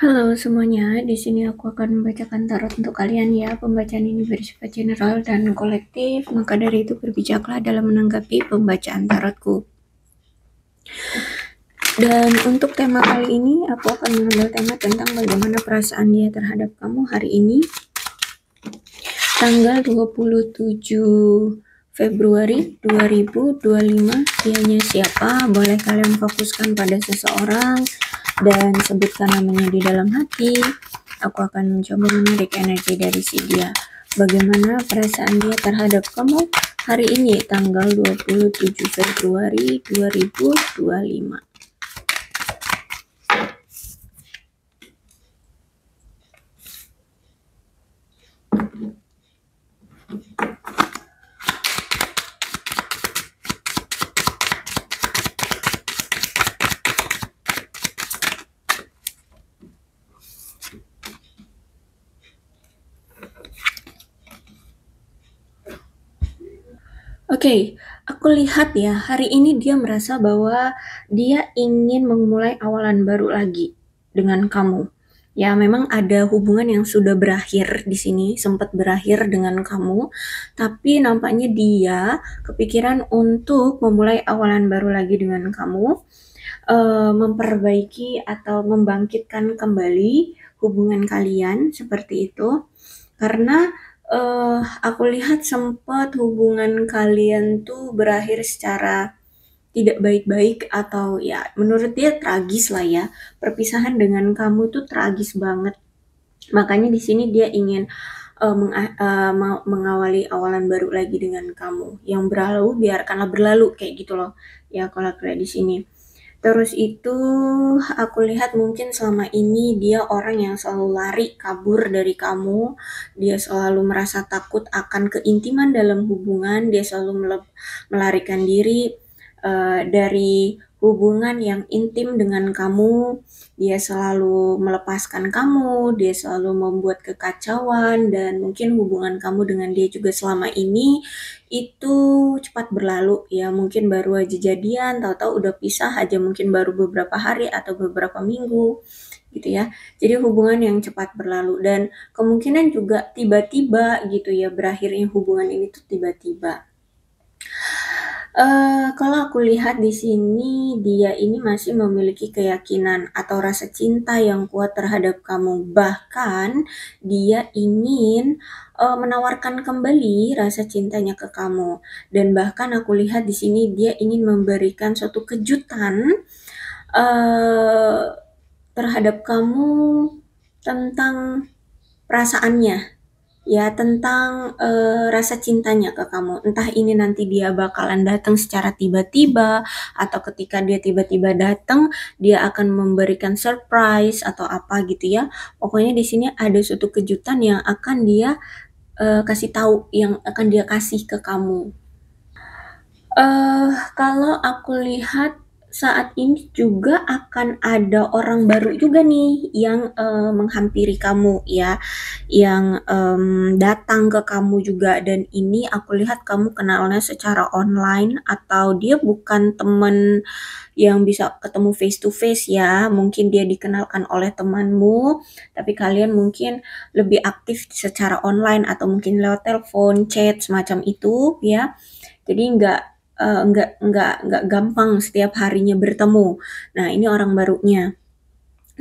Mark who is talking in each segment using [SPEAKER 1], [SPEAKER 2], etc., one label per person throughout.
[SPEAKER 1] Halo semuanya, di sini aku akan membacakan tarot untuk kalian ya. Pembacaan ini bersifat general dan kolektif, maka dari itu berbijaklah dalam menanggapi pembacaan tarotku. Dan untuk tema kali ini, aku akan mengambil tema tentang bagaimana perasaan dia terhadap kamu hari ini. Tanggal 27 Februari 2025, dianya siapa? Boleh kalian fokuskan pada seseorang dan sebutkan namanya di dalam hati. Aku akan mencoba menarik energi dari si dia. Bagaimana perasaan dia terhadap kamu hari ini, tanggal 27 Februari 2025. Oke, aku lihat ya, hari ini dia merasa bahwa dia ingin memulai awalan baru lagi dengan kamu. Ya, memang ada hubungan yang sudah berakhir di sini, sempat berakhir dengan kamu, tapi nampaknya dia kepikiran untuk memulai awalan baru lagi dengan kamu, memperbaiki atau membangkitkan kembali hubungan kalian seperti itu. Karena aku lihat sempat hubungan kalian tuh berakhir secara tidak baik-baik atau ya menurut dia tragis lah ya. Perpisahan dengan kamu tuh tragis banget. Makanya di sini dia ingin mengawali awalan baru lagi dengan kamu. Yang berlalu biarkanlah berlalu kayak gitu loh. Ya kalau kayak di sini. Terus itu aku lihat mungkin selama ini dia orang yang selalu lari kabur dari kamu, dia selalu merasa takut akan keintiman dalam hubungan, dia selalu melarikan diri dari hubungan yang intim dengan kamu, dia selalu melepaskan kamu, dia selalu membuat kekacauan, dan mungkin hubungan kamu dengan dia juga selama ini itu cepat berlalu ya, mungkin baru aja jadian, tahu-tahu udah pisah aja mungkin baru beberapa hari atau beberapa minggu gitu ya. Jadi hubungan yang cepat berlalu dan kemungkinan juga tiba-tiba gitu ya, berakhirnya hubungan ini tuh tiba-tiba. Kalau aku lihat di sini, dia ini masih memiliki keyakinan atau rasa cinta yang kuat terhadap kamu. Bahkan dia ingin menawarkan kembali rasa cintanya ke kamu. Dan bahkan aku lihat di sini dia ingin memberikan suatu kejutan uh, terhadap kamu tentang perasaannya. Ya, tentang rasa cintanya ke kamu. Entah ini nanti dia bakalan datang secara tiba-tiba atau ketika dia tiba-tiba datang, dia akan memberikan surprise atau apa gitu ya. Pokoknya di sini ada suatu kejutan yang akan dia kasih tahu, yang akan dia kasih ke kamu. Kalau aku lihat saat ini juga akan ada orang baru juga nih yang menghampiri kamu ya, yang datang ke kamu juga, dan ini aku lihat kamu kenalnya secara online atau dia bukan temen yang bisa ketemu face to face ya, mungkin dia dikenalkan oleh temanmu, tapi kalian mungkin lebih aktif secara online atau mungkin lewat telepon, chat semacam itu ya. Jadi nggak gampang setiap harinya bertemu. Nah, ini orang barunya.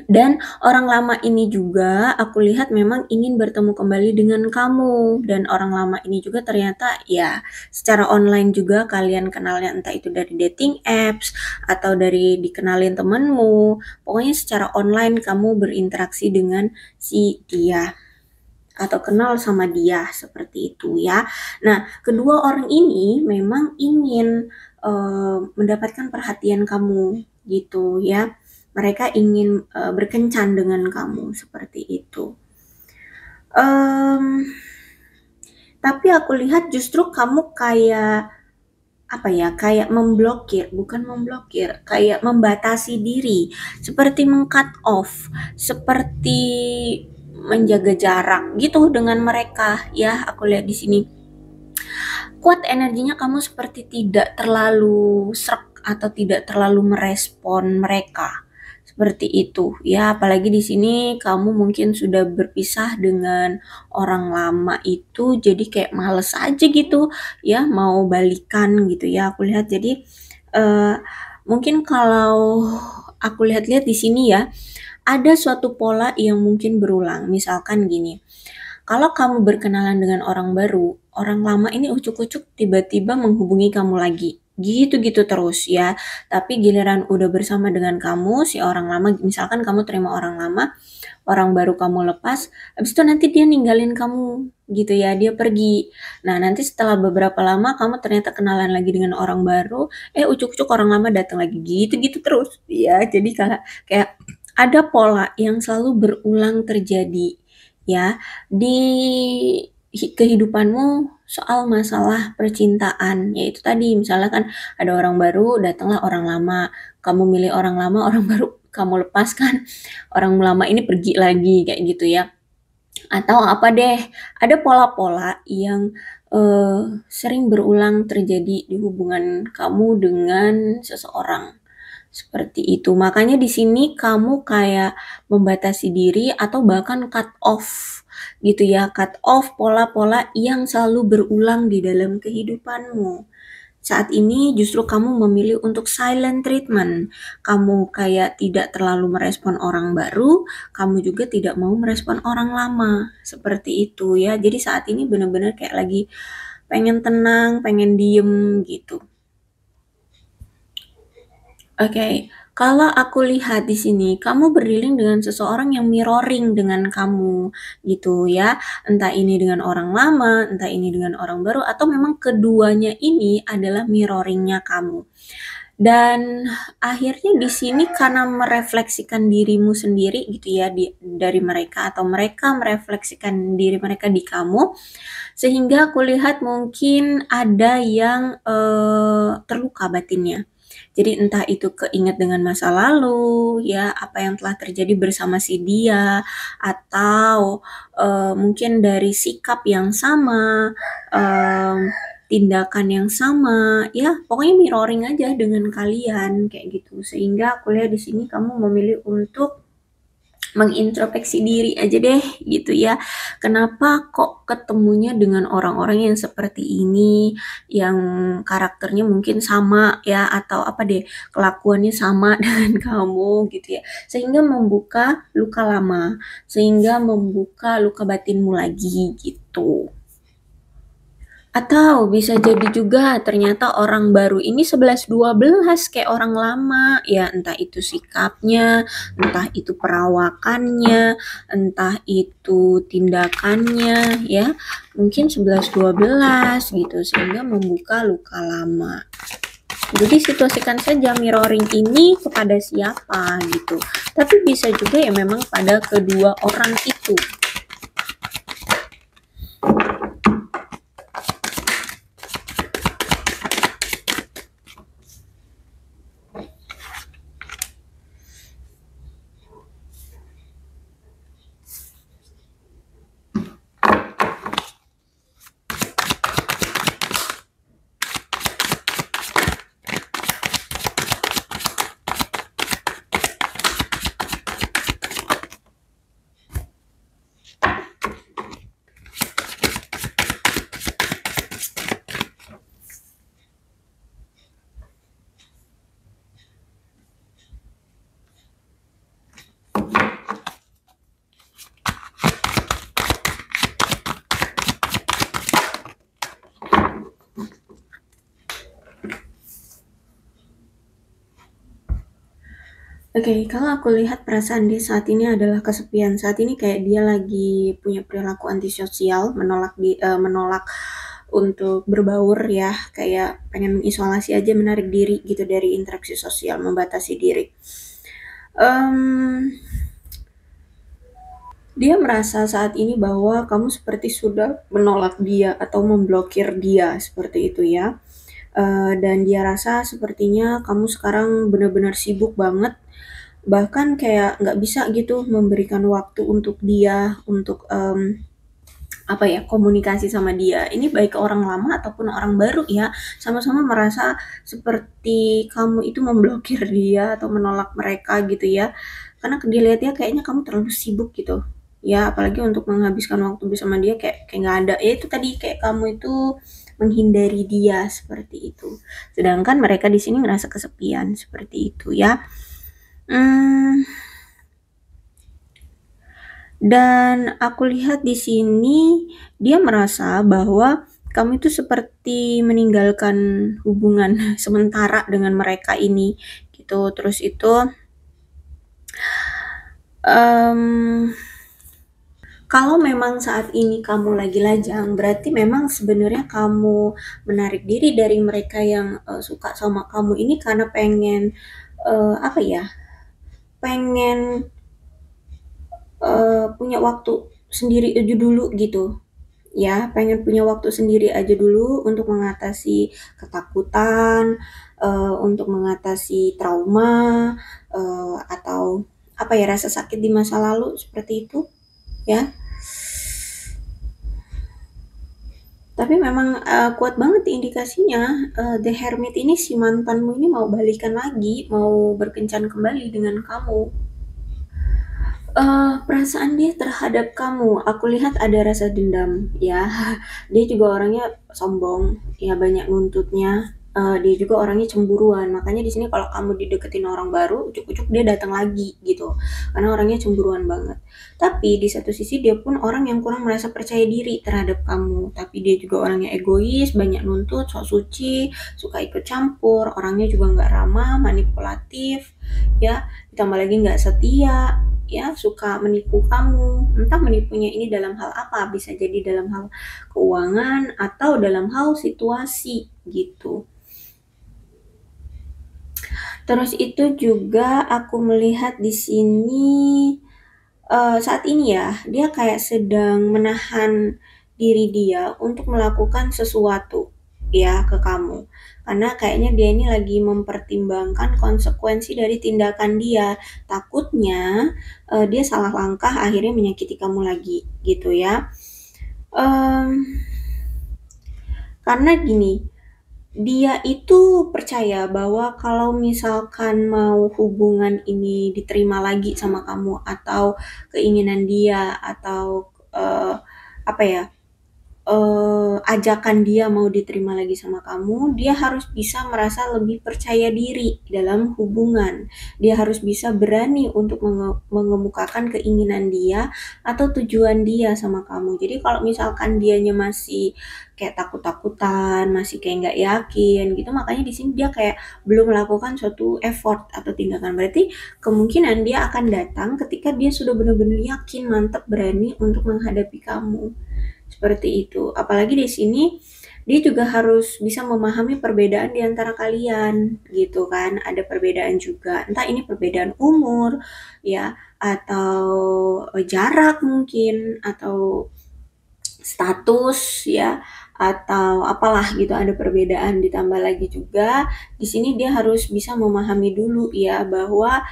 [SPEAKER 1] Dan orang lama ini juga aku lihat memang ingin bertemu kembali dengan kamu. Dan orang lama ini juga ternyata ya secara online juga kalian kenalnya, entah itu dari dating apps atau dari dikenalin temenmu. Pokoknya secara online kamu berinteraksi dengan si dia atau kenal sama dia seperti itu ya. Nah, kedua orang ini memang ingin mendapatkan perhatian kamu gitu ya. Mereka ingin berkencan dengan kamu seperti itu. Tapi aku lihat justru kamu kayak apa ya, kayak memblokir, bukan memblokir, kayak membatasi diri, seperti meng-cut off, seperti menjaga jarak gitu dengan mereka ya. Aku lihat di sini kuat energinya, kamu seperti tidak terlalu serak atau tidak terlalu merespon mereka seperti itu ya. Apalagi di sini kamu mungkin sudah berpisah dengan orang lama itu, jadi kayak males aja gitu ya mau balikan gitu ya aku lihat. Jadi eh, mungkin kalau aku lihat-lihat di sini ya, ada suatu pola yang mungkin berulang. Misalkan gini, kalau kamu berkenalan dengan orang baru, orang lama ini ucuk-ucuk tiba-tiba menghubungi kamu lagi. Gitu-gitu terus ya. Tapi giliran udah bersama dengan kamu, si orang lama, misalkan kamu terima orang lama, orang baru kamu lepas, habis itu nanti dia ninggalin kamu gitu ya, dia pergi. Nah, nanti setelah beberapa lama kamu ternyata kenalan lagi dengan orang baru, ucuk-ucuk orang lama datang lagi, gitu-gitu terus. Ya, jadi kayak ada pola yang selalu berulang terjadi ya di kehidupanmu soal masalah percintaan, yaitu tadi misalnya kan ada orang baru, datanglah orang lama, kamu milih orang lama, orang baru kamu lepaskan, orang lama ini pergi lagi kayak gitu ya. Atau apa deh, ada pola-pola yang sering berulang terjadi di hubungan kamu dengan seseorang. Seperti itu. Makanya di sini kamu kayak membatasi diri atau bahkan cut off gitu ya, cut off pola-pola yang selalu berulang di dalam kehidupanmu. Saat ini justru kamu memilih untuk silent treatment. Kamu kayak tidak terlalu merespon orang baru, kamu juga tidak mau merespon orang lama. Seperti itu ya. Jadi saat ini benar-benar kayak lagi pengen tenang, pengen diem gitu. Oke, kalau aku lihat di sini, kamu berdieling dengan seseorang yang mirroring dengan kamu, gitu ya. Entah ini dengan orang lama, entah ini dengan orang baru, atau memang keduanya ini adalah mirroringnya kamu. Dan akhirnya di sini karena merefleksikan dirimu sendiri gitu ya dari mereka, atau mereka merefleksikan diri mereka di kamu, sehingga aku lihat mungkin ada yang terluka batinnya. Jadi entah itu keinget dengan masa lalu, ya apa yang telah terjadi bersama si dia, atau mungkin dari sikap yang sama, tindakan yang sama, ya pokoknya mirroring aja dengan kalian kayak gitu. Sehingga aku lihat di sini kamu memilih untuk mengintrospeksi diri aja deh gitu ya. Kenapa kok ketemunya dengan orang-orang yang seperti ini, yang karakternya mungkin sama ya, atau apa deh, kelakuannya sama dengan kamu gitu ya. Sehingga membuka luka lama, sehingga membuka luka batinmu lagi gitu. Atau bisa jadi juga ternyata orang baru ini 11-12 kayak orang lama, ya entah itu sikapnya, entah itu perawakannya, entah itu tindakannya ya, mungkin 11-12 gitu sehingga membuka luka lama. Jadi situasikan saja mirroring ini kepada siapa gitu. Tapi bisa juga ya memang pada kedua orang itu. Oke, kalau aku lihat perasaan dia saat ini adalah kesepian. Saat ini kayak dia lagi punya perilaku antisosial, menolak untuk berbaur ya, kayak pengen mengisolasi aja, menarik diri gitu dari interaksi sosial, membatasi diri. Em, Dia merasa saat ini bahwa kamu seperti sudah menolak dia atau memblokir dia, seperti itu ya. Dan dia rasa sepertinya kamu sekarang benar-benar sibuk banget, bahkan kayak nggak bisa gitu memberikan waktu untuk dia, untuk apa ya, komunikasi sama dia. Ini baik orang lama ataupun orang baru ya, sama-sama merasa seperti kamu itu memblokir dia atau menolak mereka gitu ya. Karena dilihatnya kayaknya kamu terlalu sibuk gitu. Ya, apalagi untuk menghabiskan waktu bersama dia kayak nggak ada. Ya itu tadi kayak kamu itu menghindari dia seperti itu. Sedangkan mereka di sini ngerasa kesepian seperti itu ya. Hmm, dan aku lihat di sini dia merasa bahwa kamu itu seperti meninggalkan hubungan sementara dengan mereka ini gitu. Terus itu um, kalau memang saat ini kamu lagi lajang, berarti memang sebenarnya kamu menarik diri dari mereka yang suka sama kamu ini karena pengen apa ya? Pengen punya waktu sendiri aja dulu gitu. Ya, pengen punya waktu sendiri aja dulu untuk mengatasi ketakutan, untuk mengatasi trauma, atau apa ya, rasa sakit di masa lalu seperti itu, ya. Tapi memang kuat banget indikasinya, The Hermit ini si mantanmu ini mau balikan lagi, mau berkencan kembali dengan kamu. Perasaan dia terhadap kamu, aku lihat ada rasa dendam ya. Dia juga orangnya sombong, ya banyak nuntutnya. Dia juga orangnya cemburuan, makanya di sini kalau kamu dideketin orang baru, ujuk-ujuk dia datang lagi gitu, karena orangnya cemburuan banget. Tapi di satu sisi dia pun orang yang kurang merasa percaya diri terhadap kamu, tapi dia juga orangnya egois, banyak nuntut, sok suci, suka ikut campur, orangnya juga nggak ramah, manipulatif, ya, ditambah lagi nggak setia, ya suka menipu kamu, entah menipunya ini dalam hal apa, bisa jadi dalam hal keuangan atau dalam hal situasi gitu. Terus itu juga aku melihat di sini saat ini ya dia kayak sedang menahan diri dia untuk melakukan sesuatu ya ke kamu, karena kayaknya dia ini lagi mempertimbangkan konsekuensi dari tindakan dia. Takutnya dia salah langkah akhirnya menyakiti kamu lagi gitu ya. um, karena gini, dia itu percaya bahwa kalau misalkan mau hubungan ini diterima lagi sama kamu atau keinginan dia atau apa ya, ajakan dia mau diterima lagi sama kamu, dia harus bisa merasa lebih percaya diri dalam hubungan. Dia harus bisa berani untuk mengemukakan keinginan dia atau tujuan dia sama kamu. Jadi kalau misalkan dianya masih kayak takut-takutan, masih kayak nggak yakin gitu, makanya di sini dia kayak belum melakukan suatu effort atau tindakan. Berarti kemungkinan dia akan datang ketika dia sudah benar-benar yakin, mantap, berani untuk menghadapi kamu. Seperti itu. Apalagi di sini dia juga harus bisa memahami perbedaan di antara kalian gitu kan. Ada perbedaan juga. Entah ini perbedaan umur ya atau jarak mungkin atau status ya atau apalah gitu, ada perbedaan. Ditambah lagi juga di sini dia harus bisa memahami dulu ya bahwa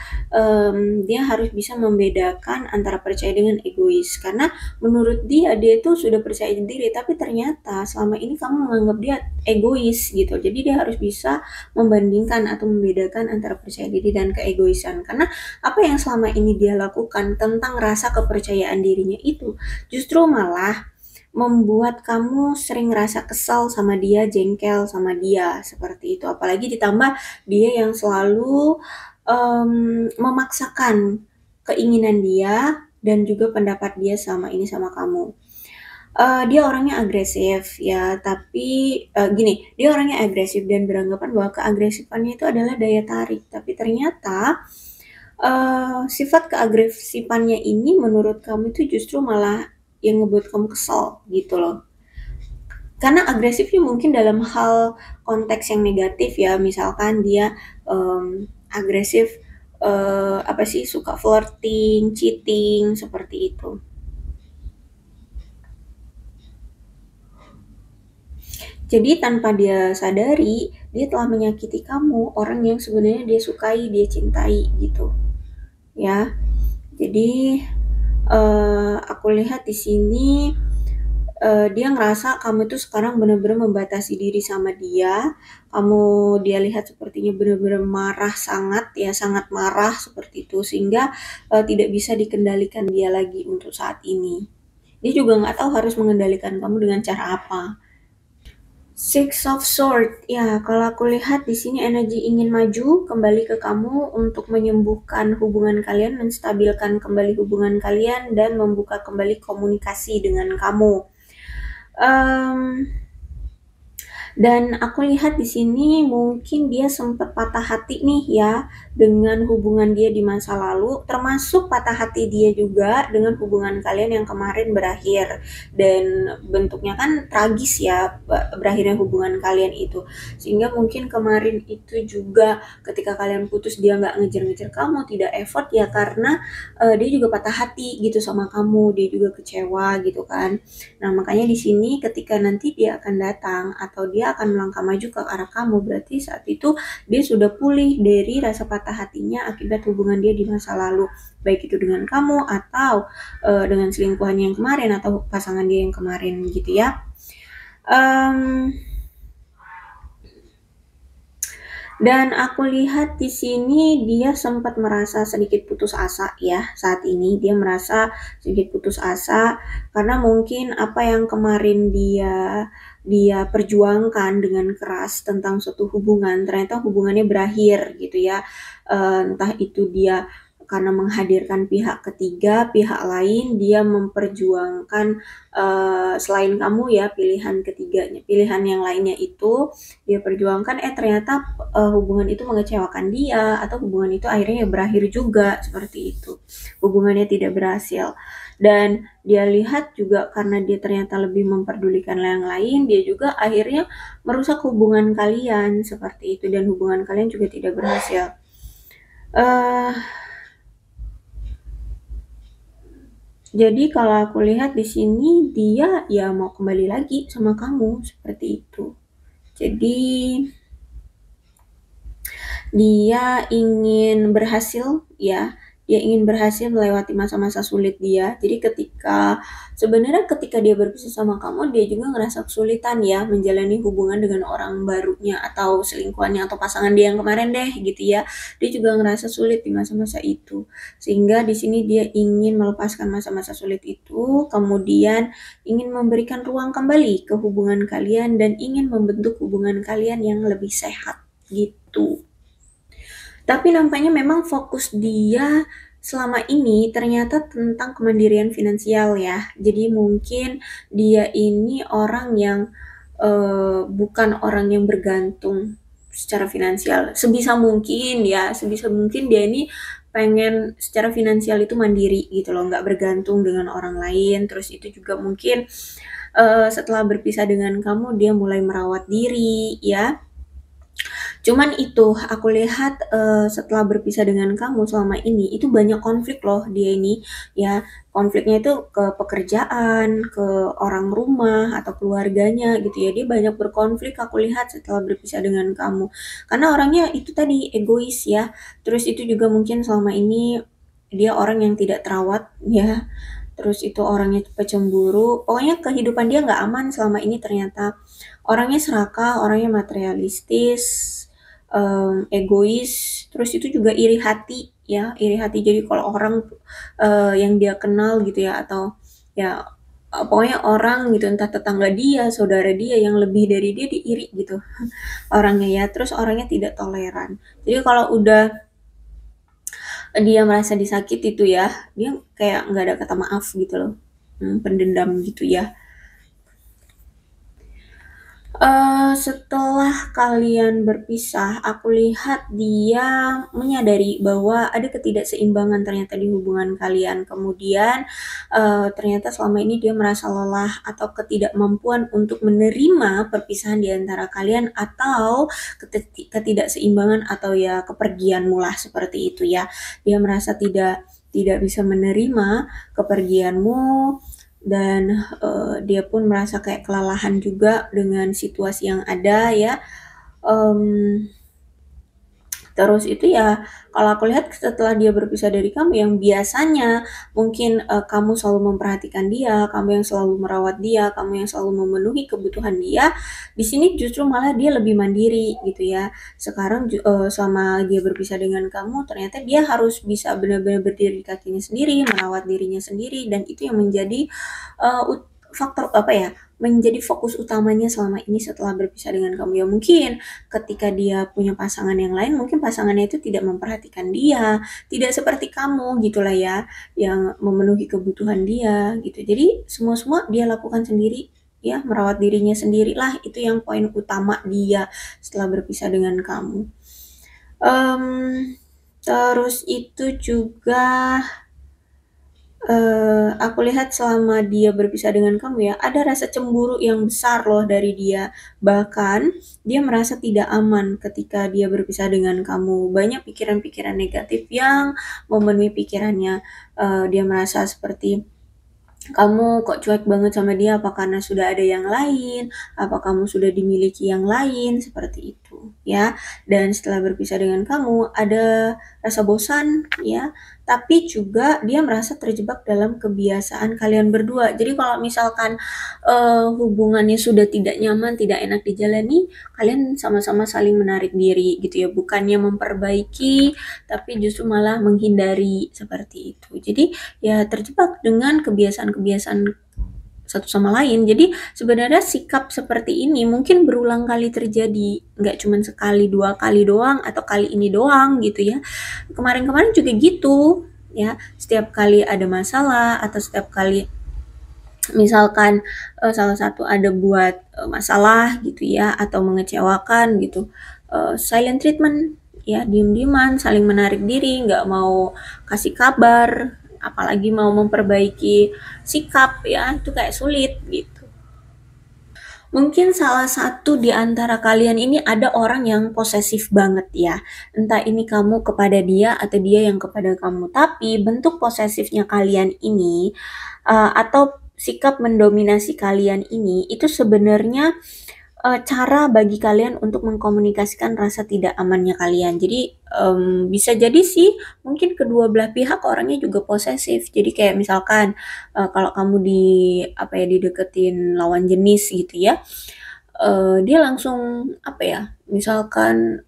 [SPEAKER 1] dia harus bisa membedakan antara percaya dengan egois, karena menurut dia itu sudah percaya diri tapi ternyata selama ini kamu menganggap dia egois gitu. Jadi dia harus bisa membandingkan atau membedakan antara percaya diri dan keegoisan, karena apa yang selama ini dia lakukan tentang rasa kepercayaan dirinya itu justru malah membuat kamu sering ngerasa kesal sama dia, jengkel sama dia, seperti itu. Apalagi ditambah dia yang selalu memaksakan keinginan dia dan juga pendapat dia sama ini sama kamu. Dia orangnya agresif ya, tapi gini, dia orangnya agresif dan beranggapan bahwa keagresifannya itu adalah daya tarik. Tapi ternyata sifat keagresifannya ini menurut kamu itu justru malah yang ngebuat kamu kesel gitu loh. Karena agresifnya mungkin dalam hal konteks yang negatif ya, misalkan dia agresif, apa sih, suka flirting, cheating, seperti itu. Jadi tanpa dia sadari, dia telah menyakiti kamu, orang yang sebenarnya dia sukai, dia cintai gitu. Ya. Jadi aku lihat di sini dia ngerasa kamu itu sekarang benar-benar membatasi diri sama dia, dia lihat sepertinya benar-benar marah sangat ya, sangat marah seperti itu, sehingga, tidak bisa dikendalikan dia lagi untuk saat ini. Dia juga nggak tahu harus mengendalikan kamu dengan cara apa. Six of Sword, ya kalau aku lihat di sini energi ingin maju kembali ke kamu untuk menyembuhkan hubungan kalian, menstabilkan kembali hubungan kalian, dan membuka kembali komunikasi dengan kamu. Dan aku lihat di sini mungkin dia sempat patah hati nih ya dengan hubungan dia di masa lalu, termasuk patah hati dia juga dengan hubungan kalian yang kemarin berakhir. Dan bentuknya kan tragis ya berakhirnya hubungan kalian itu. Sehingga mungkin kemarin itu juga ketika kalian putus dia nggak ngejar-ngejar kamu, tidak effort ya karena dia juga patah hati gitu sama kamu, dia juga kecewa gitu kan. Nah, makanya di sini ketika nanti dia akan datang atau dia akan melangkah maju ke arah kamu, berarti saat itu dia sudah pulih dari rasa patah hatinya akibat hubungan dia di masa lalu, baik itu dengan kamu atau dengan selingkuhannya yang kemarin atau pasangan dia yang kemarin gitu ya. Dan aku lihat di sini dia sempat merasa sedikit putus asa ya saat ini. Dia merasa sedikit putus asa karena mungkin apa yang kemarin dia perjuangkan dengan keras tentang suatu hubungan, ternyata hubungannya berakhir gitu ya. Entah itu dia karena menghadirkan pihak ketiga, pihak lain, dia memperjuangkan selain kamu ya pilihan ketiganya, pilihan yang lainnya itu dia perjuangkan, ternyata hubungan itu mengecewakan dia atau hubungan itu akhirnya berakhir juga seperti itu, hubungannya tidak berhasil. Dan dia lihat juga karena dia ternyata lebih memperdulikan yang lain, dia juga akhirnya merusak hubungan kalian seperti itu, dan hubungan kalian juga tidak berhasil. Jadi kalau aku lihat di sini dia ya mau kembali lagi sama kamu seperti itu. Jadi dia ingin berhasil ya, dia ingin berhasil melewati masa-masa sulit dia. Jadi sebenarnya ketika dia berpisah sama kamu, dia juga ngerasa kesulitan ya menjalani hubungan dengan orang barunya atau selingkuhannya atau pasangan dia yang kemarin deh gitu ya. Dia juga ngerasa sulit di masa-masa itu. Sehingga di sini dia ingin melepaskan masa-masa sulit itu, kemudian ingin memberikan ruang kembali ke hubungan kalian dan ingin membentuk hubungan kalian yang lebih sehat gitu. Tapi nampaknya memang fokus dia selama ini ternyata tentang kemandirian finansial ya. Jadi mungkin dia ini orang yang bukan orang yang bergantung secara finansial. Sebisa mungkin ya, sebisa mungkin dia ini pengen secara finansial itu mandiri gitu loh, nggak bergantung dengan orang lain. Terus itu juga mungkin setelah berpisah dengan kamu dia mulai merawat diri ya. Cuman itu, aku lihat setelah berpisah dengan kamu selama ini, itu banyak konflik loh dia ini, ya. Konfliknya itu ke pekerjaan, ke orang rumah, atau keluarganya gitu ya. Dia banyak berkonflik aku lihat setelah berpisah dengan kamu. Karena orangnya itu tadi egois ya. Terus itu juga mungkin selama ini dia orang yang tidak terawat ya. Terus itu orangnya pecemburu. Pokoknya kehidupan dia nggak aman selama ini ternyata. Orangnya serakah, orangnya materialistis, egois, terus itu juga iri hati ya, iri hati. Jadi kalau orang yang dia kenal gitu ya, atau ya pokoknya orang gitu, entah tetangga dia, saudara dia yang lebih dari dia diiri gitu orangnya ya. Terus orangnya tidak toleran. Jadi kalau udah dia merasa disakiti itu ya, dia kayak nggak ada kata maaf gitu loh, pendendam gitu ya. Setelah kalian berpisah, aku lihat dia menyadari bahwa ada ketidakseimbangan ternyata di hubungan kalian. Kemudian, ternyata selama ini dia merasa lelah atau ketidakmampuan untuk menerima perpisahan di antara kalian, atau ketidakseimbangan atau ya kepergianmu lah seperti itu ya. Dia merasa tidak bisa menerima kepergianmu, dan dia pun merasa kayak kelelahan juga dengan situasi yang ada ya. Terus itu ya, kalau aku lihat setelah dia berpisah dari kamu yang biasanya mungkin, kamu selalu memperhatikan dia, kamu yang selalu merawat dia, kamu yang selalu memenuhi kebutuhan dia, di sini justru malah dia lebih mandiri gitu ya. Sekarang selama dia berpisah dengan kamu, ternyata dia harus bisa benar-benar berdiri di kakinya sendiri, merawat dirinya sendiri, dan itu yang menjadi, faktor apa ya, menjadi fokus utamanya selama ini setelah berpisah dengan kamu. Ya mungkin ketika dia punya pasangan yang lain, mungkin pasangannya itu tidak memperhatikan dia, tidak seperti kamu gitulah ya, yang memenuhi kebutuhan dia gitu. Jadi semua-semua dia lakukan sendiri ya, merawat dirinya sendirilah, itu yang poin utama dia setelah berpisah dengan kamu. Terus itu juga aku lihat selama dia berpisah dengan kamu ya, ada rasa cemburu yang besar loh dari dia. Bahkan dia merasa tidak aman ketika dia berpisah dengan kamu. Banyak pikiran-pikiran negatif yang memenuhi pikirannya. Dia merasa seperti, kamu kok cuek banget sama dia, apa karena sudah ada yang lain, apa kamu sudah dimiliki yang lain, seperti itu ya. Dan setelah berpisah dengan kamu ada rasa bosan ya, tapi juga dia merasa terjebak dalam kebiasaan kalian berdua. Jadi kalau misalkan hubungannya sudah tidak nyaman, tidak enak dijalani, kalian sama-sama saling menarik diri gitu ya, bukannya memperbaiki tapi justru malah menghindari, seperti itu. Jadi ya terjebak dengan kebiasaan-kebiasaan satu sama lain. Jadi sebenarnya sikap seperti ini mungkin berulang kali terjadi, nggak cuma sekali dua kali doang atau kali ini doang gitu ya. Kemarin-kemarin juga gitu ya. Setiap kali ada masalah atau setiap kali misalkan salah satu ada buat masalah gitu ya atau mengecewakan gitu, silent treatment ya, diem-dieman, saling menarik diri, nggak mau kasih kabar, apalagi mau memperbaiki sikap ya, itu kayak sulit gitu. Mungkin salah satu di antara kalian ini ada orang yang posesif banget ya. Entah ini kamu kepada dia atau dia yang kepada kamu. Tapi bentuk posesifnya kalian ini atau sikap mendominasi kalian ini itu sebenarnya cara bagi kalian untuk mengkomunikasikan rasa tidak amannya kalian. Jadi bisa jadi sih mungkin kedua belah pihak orangnya juga posesif. Jadi kayak misalkan kalau kamu dideketin lawan jenis gitu ya, dia langsung apa ya, misalkan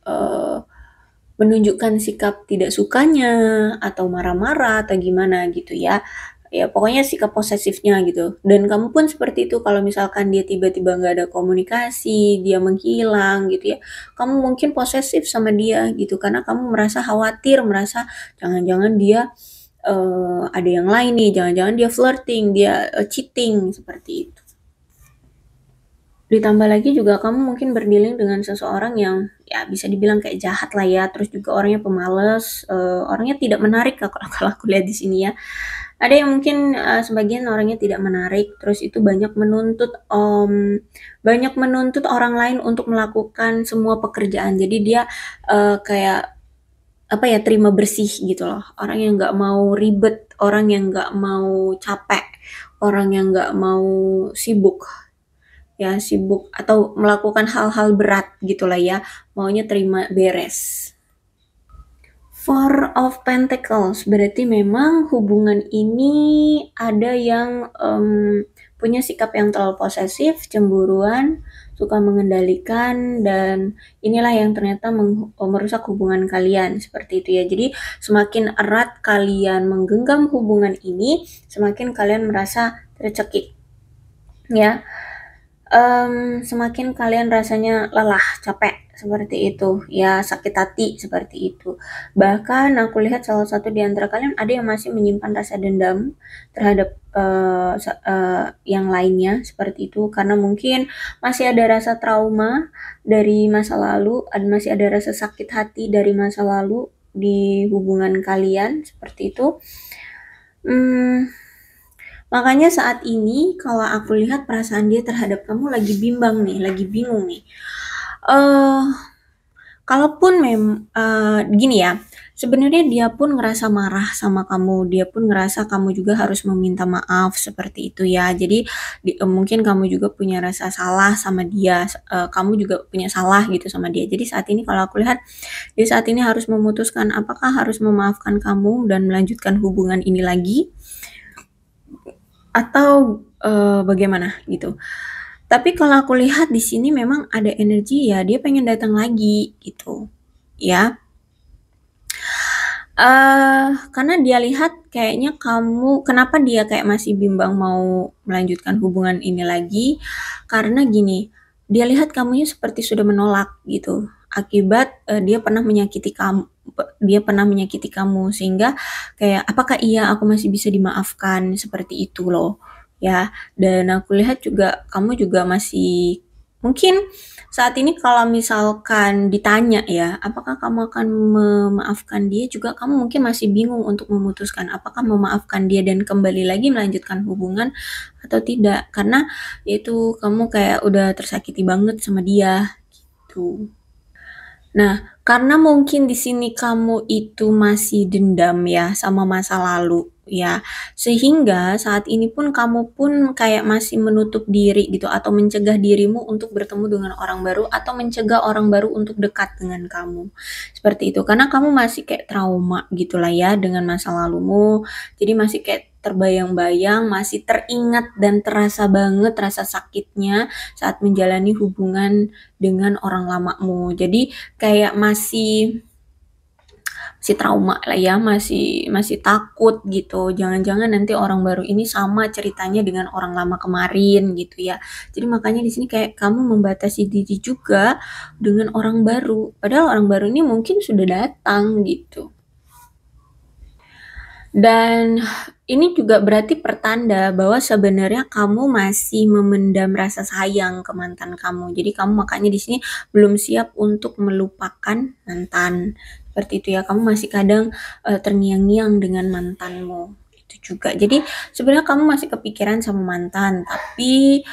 [SPEAKER 1] menunjukkan sikap tidak sukanya atau marah-marah atau gimana gitu ya. Ya pokoknya sikap posesifnya gitu. Dan kamu pun seperti itu kalau misalkan dia tiba-tiba nggak ada komunikasi, dia menghilang gitu ya. Kamu mungkin posesif sama dia gitu karena kamu merasa khawatir, merasa jangan-jangan dia ada yang lain nih, jangan-jangan dia flirting, dia cheating, seperti itu. Ditambah lagi juga kamu mungkin berdealing dengan seseorang yang ya bisa dibilang kayak jahat lah ya, terus juga orangnya pemalas, orangnya tidak menarik kalau aku lihat di sini ya. Ada yang mungkin sebagian orangnya tidak menarik, terus itu banyak menuntut orang lain untuk melakukan semua pekerjaan. Jadi dia kayak apa ya, terima bersih gitu loh. Orang yang nggak mau ribet, orang yang nggak mau capek, orang yang nggak mau sibuk ya, sibuk atau melakukan hal-hal berat gitulah ya, maunya terima beres. Four of Pentacles berarti memang hubungan ini ada yang punya sikap yang terlalu posesif, cemburuan, suka mengendalikan, dan inilah yang ternyata merusak hubungan kalian, seperti itu ya. Jadi semakin erat kalian menggenggam hubungan ini, semakin kalian merasa tercekik ya. Semakin kalian rasanya lelah, capek, seperti itu ya, sakit hati, seperti itu. Bahkan aku lihat salah satu di antara kalian ada yang masih menyimpan rasa dendam terhadap yang lainnya, seperti itu, karena mungkin masih ada rasa trauma dari masa lalu, masih ada rasa sakit hati dari masa lalu di hubungan kalian, seperti itu. Makanya saat ini kalau aku lihat perasaan dia terhadap kamu lagi bimbang nih, lagi bingung nih. Kalaupun gini ya, sebenarnya dia pun ngerasa marah sama kamu, dia pun ngerasa kamu juga harus meminta maaf seperti itu ya. Jadi mungkin kamu juga punya rasa salah sama dia, kamu juga punya salah gitu sama dia. Jadi saat ini kalau aku lihat, dia saat ini harus memutuskan apakah harus memaafkan kamu dan melanjutkan hubungan ini lagi atau bagaimana gitu. Tapi kalau aku lihat di sini memang ada energi ya, dia pengen datang lagi gitu. Ya. Karena dia lihat kayaknya kamu kenapa dia kayak masih bimbang mau melanjutkan hubungan ini lagi, karena gini, dia lihat kamunya seperti sudah menolak gitu, akibat, dia pernah menyakiti kamu sehingga kayak, "Apakah iya aku masih bisa dimaafkan?" Seperti itu loh, ya. Dan aku lihat juga kamu juga masih mungkin saat ini kalau misalkan ditanya ya, apakah kamu akan memaafkan dia, juga kamu mungkin masih bingung untuk memutuskan apakah memaafkan dia dan kembali lagi melanjutkan hubungan atau tidak. Karena itu kamu kayak udah tersakiti banget sama dia gitu. Nah, karena mungkin di sini kamu itu masih dendam ya sama masa lalu ya, sehingga saat ini pun kamu pun kayak masih menutup diri gitu atau mencegah dirimu untuk bertemu dengan orang baru atau mencegah orang baru untuk dekat dengan kamu. Seperti itu. Karena kamu masih kayak trauma gitulah ya dengan masa lalumu. Jadi masih kayak terbayang-bayang, masih teringat dan terasa banget rasa sakitnya saat menjalani hubungan dengan orang lamamu. Jadi kayak masih trauma lah ya, masih takut gitu. Jangan-jangan nanti orang baru ini sama ceritanya dengan orang lama kemarin gitu ya. Jadi makanya di sini kayak kamu membatasi diri juga dengan orang baru. Padahal orang baru ini mungkin sudah datang gitu. Dan ini juga berarti pertanda bahwa sebenarnya kamu masih memendam rasa sayang ke mantan kamu. Jadi kamu makanya di sini belum siap untuk melupakan mantan. Seperti itu ya, kamu masih kadang terngiang-ngiang dengan mantanmu. Itu juga. Jadi sebenarnya kamu masih kepikiran sama mantan, tapi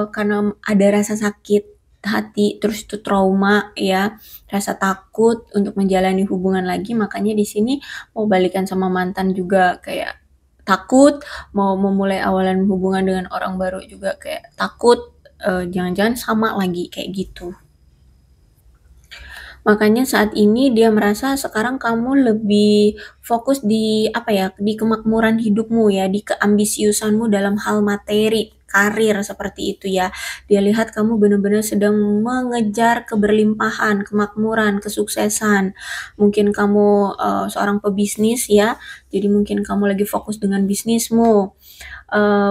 [SPEAKER 1] karena ada rasa sakit hati, terus itu trauma ya, rasa takut untuk menjalani hubungan lagi, makanya di sini mau balikan sama mantan juga kayak takut, mau memulai awalan hubungan dengan orang baru juga kayak takut, jangan-jangan sama lagi kayak gitu. Makanya saat ini dia merasa sekarang kamu lebih fokus di apa ya, di kemakmuran hidupmu ya, di keambisiusanmu dalam hal materi, karir seperti itu ya. Dia lihat kamu benar-benar sedang mengejar keberlimpahan, kemakmuran, kesuksesan. Mungkin kamu seorang pebisnis ya, jadi mungkin kamu lagi fokus dengan bisnismu.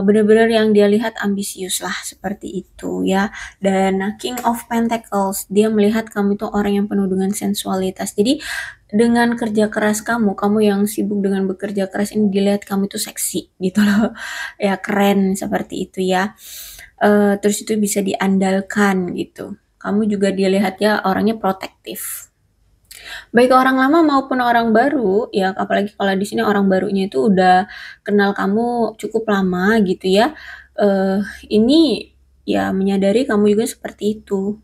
[SPEAKER 1] Benar-benar yang dia lihat ambisius lah seperti itu ya. Dan King of Pentacles, dia melihat kamu itu orang yang penuh dengan sensualitas. Jadi dengan kerja keras kamu yang sibuk dengan bekerja keras ini dilihat kamu itu seksi gitu loh. Ya keren seperti itu ya. Terus itu bisa diandalkan gitu. Kamu juga dilihat ya orangnya protektif. Baik orang lama maupun orang baru ya, apalagi kalau di sini orang barunya itu udah kenal kamu cukup lama gitu ya. Ini ya menyadari kamu juga seperti itu.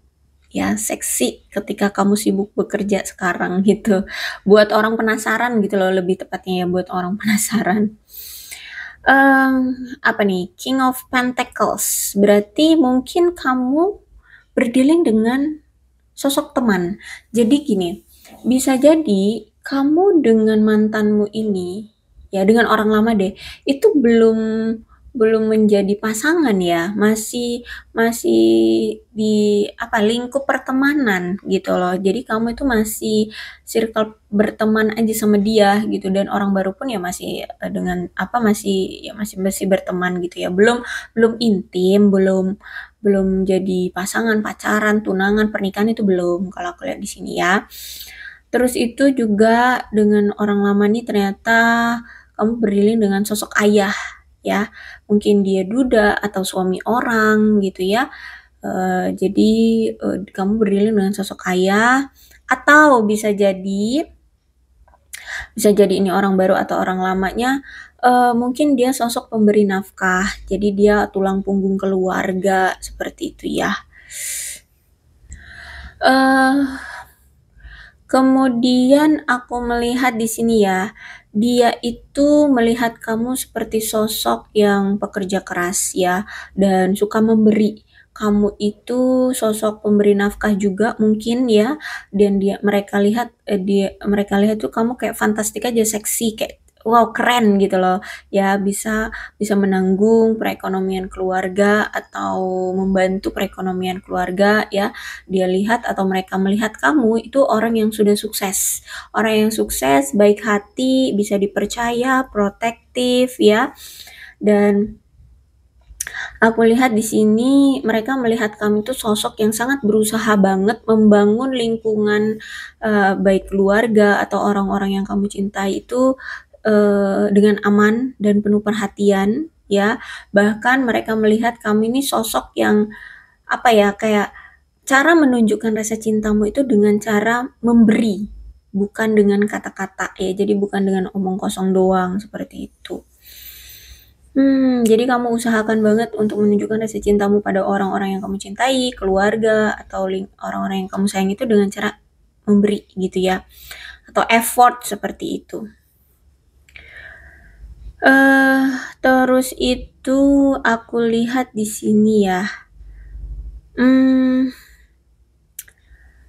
[SPEAKER 1] Ya, seksi ketika kamu sibuk bekerja sekarang gitu. Buat orang penasaran gitu loh, lebih tepatnya ya buat orang penasaran. Apa nih? King of Pentacles. Berarti mungkin kamu berdealing dengan sosok teman. Jadi gini, bisa jadi kamu dengan mantanmu ini, ya dengan orang lama deh, itu belum menjadi pasangan ya, masih masih di apa lingkup pertemanan gitu loh. Jadi kamu itu masih circle berteman aja sama dia gitu dan orang baru pun ya masih dengan apa masih ya masih berteman gitu ya. Belum belum intim, belum belum jadi pasangan, pacaran, tunangan, pernikahan itu belum kalau aku lihat di sini ya. Terus itu juga dengan orang lama nih ternyata kamu berdilin dengan sosok ayah ya. Mungkin dia duda atau suami orang gitu ya. Jadi kamu berdilin dengan sosok ayah atau bisa jadi ini orang baru atau orang lamanya mungkin dia sosok pemberi nafkah. Jadi dia tulang punggung keluarga seperti itu ya. Eh Kemudian aku melihat di sini ya, dia itu melihat kamu seperti sosok yang pekerja keras ya, dan suka memberi. Kamu itu sosok pemberi nafkah juga mungkin ya, dan mereka lihat tuh kamu kayak fantastik aja, seksi, kayak wow keren gitu loh, ya bisa bisa menanggung perekonomian keluarga atau membantu perekonomian keluarga ya. Dia lihat atau mereka melihat kamu itu orang yang sudah sukses. Orang yang sukses, baik hati, bisa dipercaya, protektif ya. Dan aku lihat di sini mereka melihat kamu itu sosok yang sangat berusaha banget membangun lingkungan baik keluarga atau orang-orang yang kamu cintai itu dengan aman dan penuh perhatian ya. Bahkan mereka melihat kamu ini sosok yang apa ya, kayak cara menunjukkan rasa cintamu itu dengan cara memberi, bukan dengan kata-kata ya, jadi bukan dengan omong kosong doang, seperti itu. Jadi kamu usahakan banget untuk menunjukkan rasa cintamu pada orang-orang yang kamu cintai, keluarga, atau orang-orang yang kamu sayang itu dengan cara memberi gitu ya, atau effort seperti itu. Terus itu aku lihat di sini ya.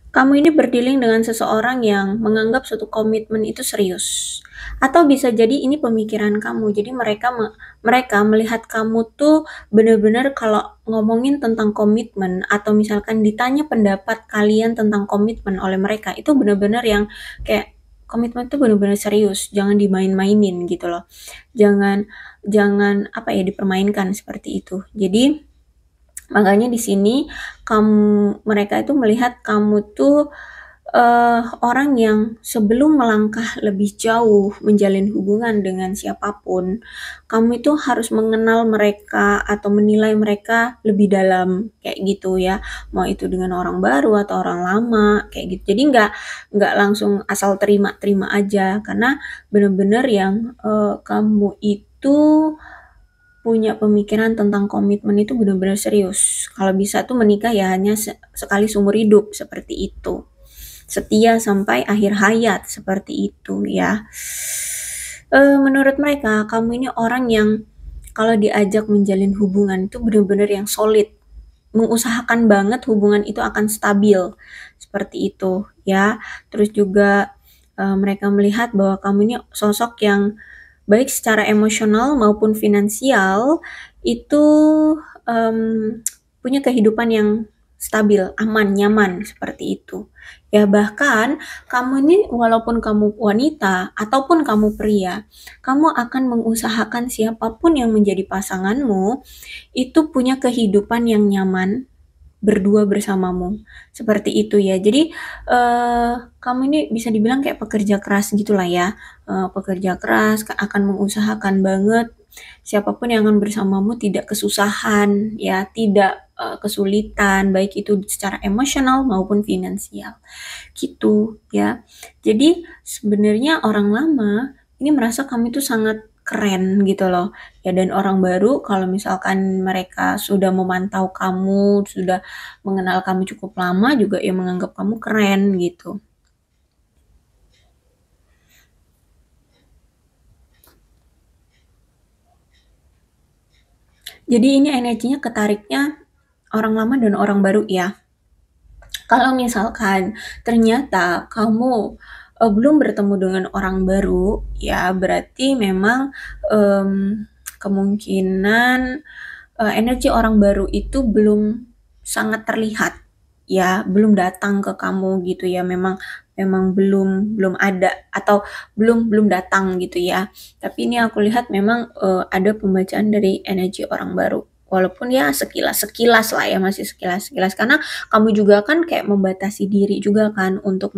[SPEAKER 1] Kamu ini berdealing dengan seseorang yang menganggap suatu komitmen itu serius. Atau bisa jadi ini pemikiran kamu. Jadi mereka melihat kamu tuh benar-benar kalau ngomongin tentang komitmen atau misalkan ditanya pendapat kalian tentang komitmen oleh mereka, itu benar-benar yang kayak komitmen itu benar-benar serius, jangan dimain-mainin gitu loh. Jangan jangan apa ya, dipermainkan seperti itu. Jadi makanya di sini mereka itu melihat kamu tuh orang yang sebelum melangkah lebih jauh menjalin hubungan dengan siapapun, kamu itu harus mengenal mereka atau menilai mereka lebih dalam kayak gitu ya. Mau itu dengan orang baru atau orang lama kayak gitu. Jadi nggak langsung asal terima-terima aja, karena bener-bener yang kamu itu punya pemikiran tentang komitmen itu benar-benar serius. Kalau bisa tuh menikah ya hanya sekali seumur hidup, seperti itu. Setia sampai akhir hayat, seperti itu ya. Menurut mereka, kamu ini orang yang kalau diajak menjalin hubungan itu benar-benar yang solid. Mengusahakan banget hubungan itu akan stabil, seperti itu ya. Terus juga mereka melihat bahwa kamu ini sosok yang baik secara emosional maupun finansial itu punya kehidupan yang stabil, aman, nyaman, seperti itu. Ya bahkan kamu ini walaupun kamu wanita ataupun kamu pria, kamu akan mengusahakan siapapun yang menjadi pasanganmu itu punya kehidupan yang nyaman berdua bersamamu, seperti itu ya. Jadi kamu ini bisa dibilang kayak pekerja keras gitulah ya, pekerja keras akan mengusahakan banget siapapun yang akan bersamamu tidak kesusahan ya, tidak kesulitan baik itu secara emosional maupun finansial gitu ya. Jadi sebenarnya orang lama ini merasa kamu itu sangat keren gitu loh ya, dan orang baru kalau misalkan mereka sudah memantau kamu, sudah mengenal kamu cukup lama juga ya menganggap kamu keren gitu. Jadi ini energinya ketariknya orang lama dan orang baru ya. Kalau misalkan ternyata kamu belum bertemu dengan orang baru, ya berarti memang kemungkinan energi orang baru itu belum sangat terlihat ya, belum datang ke kamu gitu ya. Memang belum ada atau belum datang gitu ya. Tapi ini aku lihat memang ada pembacaan dari energi orang baru. Walaupun ya sekilas lah ya, masih sekilas karena kamu juga kan kayak membatasi diri juga kan untuk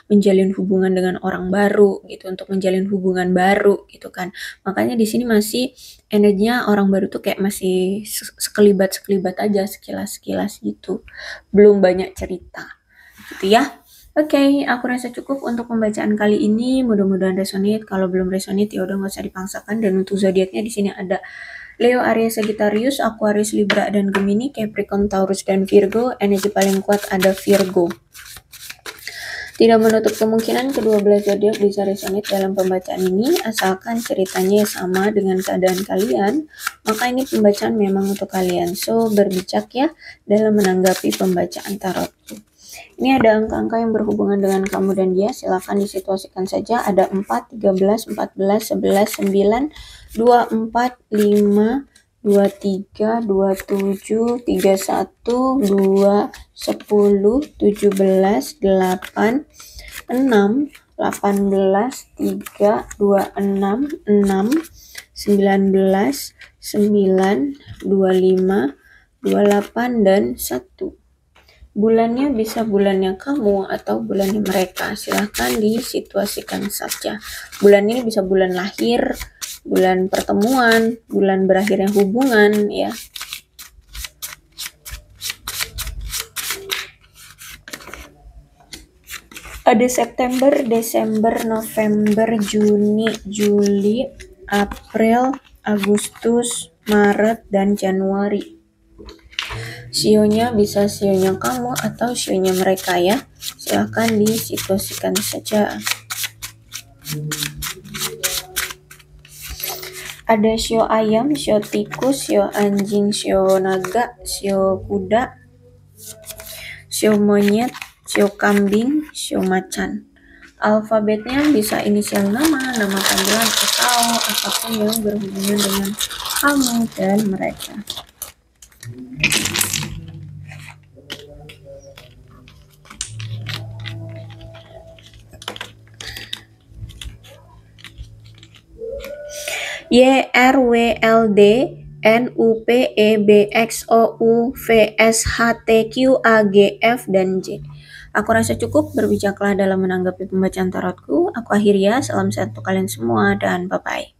[SPEAKER 1] menjalin hubungan dengan orang baru gitu, untuk menjalin hubungan baru gitu kan. Makanya di sini masih energinya orang baru tuh kayak masih sekelibat aja, sekilas gitu. Belum banyak cerita gitu ya. Oke, aku rasa cukup untuk pembacaan kali ini. Mudah-mudahan resonate. Kalau belum resonate ya udah nggak usah dipaksakan. Dan untuk zodiaknya di sini ada Leo, Aries, Sagittarius, Aquarius, Libra, dan Gemini, Capricorn, Taurus, dan Virgo. Energi paling kuat ada Virgo. Tidak menutup kemungkinan kedua belah zodiak bisa resonate dalam pembacaan ini, asalkan ceritanya sama dengan keadaan kalian, maka ini pembacaan memang untuk kalian. So, berbijak ya dalam menanggapi pembacaan tarot. Ini ada angka-angka yang berhubungan dengan kamu dan dia, silakan disituasikan saja. Ada 4, 13, 14, 11, 9, 24, 5, 23, 27, 31, 2, 10, 17, 8, 6, 18, 3, 26, 6, 19, 9, 25, 28, dan 1. Bulannya bisa bulannya kamu atau bulannya mereka, silahkan disituasikan saja. Bulan ini bisa bulan lahir, bulan pertemuan, bulan berakhirnya hubungan ya. Ada September, Desember, November, Juni, Juli, April, Agustus, Maret, dan Januari. Sionya bisa sionya kamu atau sionya mereka ya. Silahkan disituasikan saja. Ada sio ayam, sio tikus, sio anjing, sio naga, sio kuda, sio monyet, sio kambing, sio macan. Alfabetnya bisa inisial nama, nama panggilan, atau apapun yang berhubungan dengan kamu dan mereka. YRWLD NUPEBXOUVSHTQAGF dan J. Aku rasa cukup, berbijaklah dalam menanggapi pembacaan tarotku. Aku akhiri ya, salam sehat untuk kalian semua dan bye-bye.